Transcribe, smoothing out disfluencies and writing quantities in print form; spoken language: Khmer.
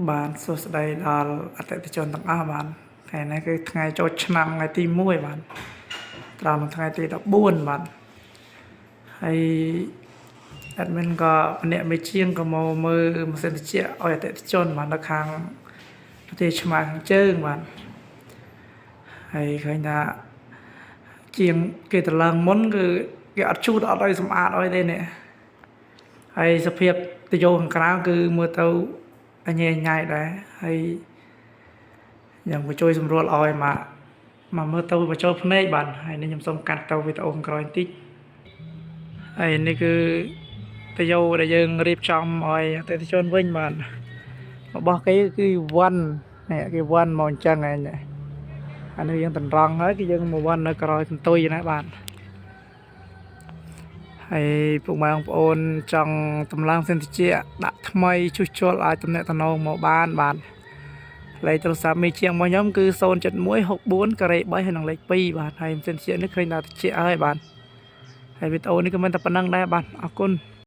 បានសួស្តីដល់អតិថិជនទាំងអស់បានថ្ងៃនេះគឺថ្ងៃចូលឆ្នាំថ្ងៃទី1បានត្រង់ថ្ងៃទី14បាទហើយ admin ក៏ម្នាក់មេជាងក៏មកមើលម៉ាស៊ីនត្រជាក់ឲ្យអតិថិជនបាននៅខាងប្រទេសឆ្មាខាងជើងបាទហើយឃើញថាជាងគេត្រឡឹងមុនគឺគេអត់ជូតអត់ឲ្យសម្អាតឲ្យទេនេះហើយសភាពទៅយកខាងក្រៅគឺមើលទៅអញញ៉ៃដែរហើយយ៉ាងមកជួយសម្រួលឲ្យមកមើលទៅបញ្ចូលភ្នែកបាទហើយនេះខ្ញុំសូមកាត់ទៅវីដេអូក្រោយបន្តិចហើយនេះគឺទៅយកដែលយើងរៀបចំឲ្យអតិថិជនវិញបាទរបស់គេគឺវ៉ាន់នេះគេវ៉ាន់មកអញ្ចឹងឯងអានេះយើងតម្រង់ហើយគឺយើងមកវ៉ាន់នៅក្រោយសន្ទុយណាបាទហើយពុកម៉ែបងប្អូនចង់តម្លើងសិនតិចដាក់ថ្មីជួសជុលអាចទំនាក់ទំនងមកបានបាទលេខទូរស័ព្ទមេជាងរបស់ខ្ញុំគឺ07164 3ហើយនឹងលេខ2បាទហើយសិនតិចនេះឃើញថាតិចហើយបាទហើយវីដេអូនេះក៏មិនតែប៉ុណ្្នឹងដែរបាទអរគុណ